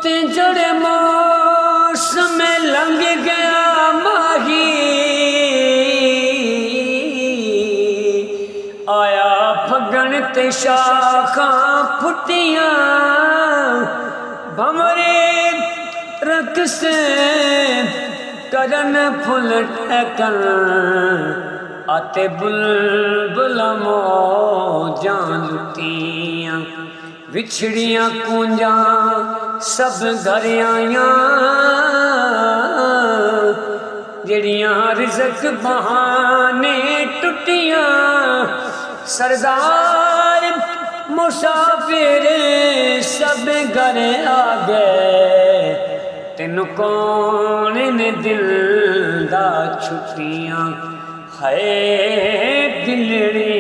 ते जड़े मौसम लंघ गया माही, आया फगन ते शाखां फुटियां, भंवरे रकसे करन फुल टहकन, आते बुलबुल मौजां लुटियां। विछड़ियां कूंजां सब घर आइयां, जड़ियां रिज़क बहाने टुटियां। सरदार मुसाफिर सब घर आ गए, तेनू कौन ने दिल दा छुट्टियां। है दिलड़ी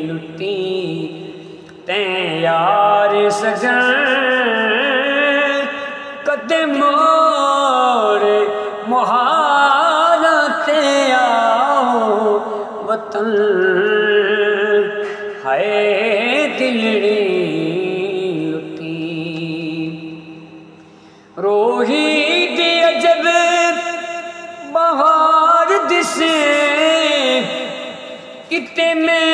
लुटी तें यार सजन, कदे मोर मुहारा ते आओ वतन। हाय दिलड़ी लुटी रोही दे अजब बहार दिसे, किते में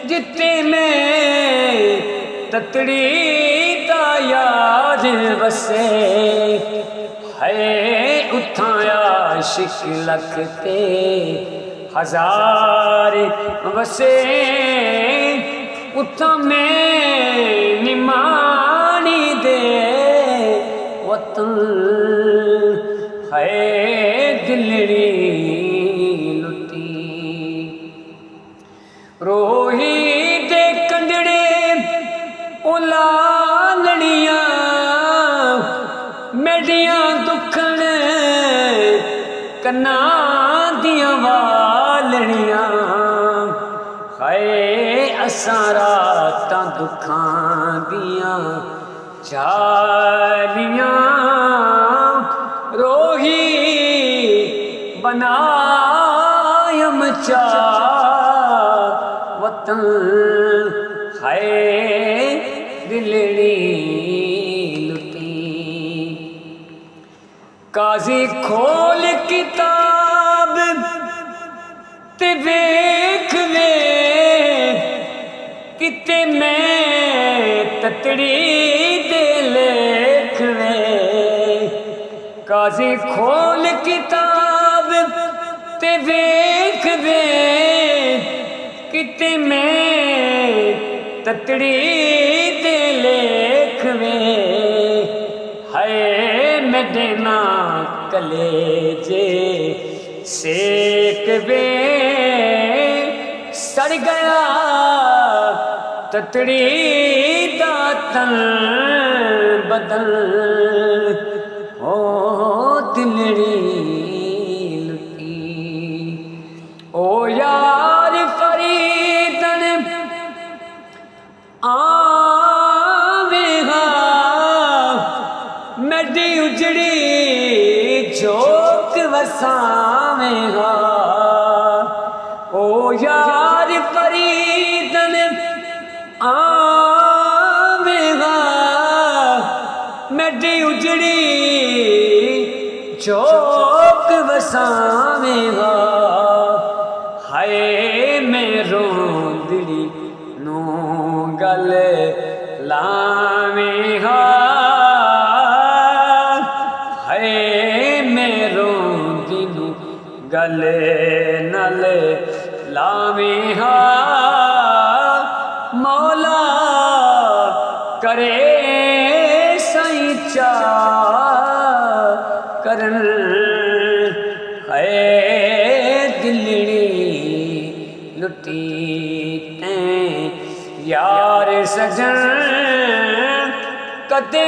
जिते में ततड़ी दा याद वसे। है उठाया आशिक लखते हजार वसे, उठा में निमानी दे वतन। है दिलड़ी लुटी रोही दे कंजड़े उलालड़ियां, मेडियां दुखन कन्ना दियां वालड़ियां। हाय असां रातां दुखां दियां जालियां, रोही बनायम चा वतन। हाय दिलड़ी लुटी काजी खोल किताब ते वेख वे, किते मैं ततड़ी दे लेख वे। काजी खोल किताब ते वेख वे, किते में ततड़ी दे लेख वे। हाय मैं देना कलेजे सेक वे, सड़ गया ततड़ी दा तन बदल। ओ दिलड़ी लुटी ओ यार फरीदन आवेगा, मेरी उजड़ी झोंक वसावेगा। ओ यार फरीदन आवेगा, मेरी उजड़ी झोंक वसावेगा। हाय मैं रोंदड़ी नू गल लावेगा। हाय मैं रोंदी नू गल नल लावेगा। मौला करे सही चा करन। है दिलड़ी लुटी तें यार सजन, कदे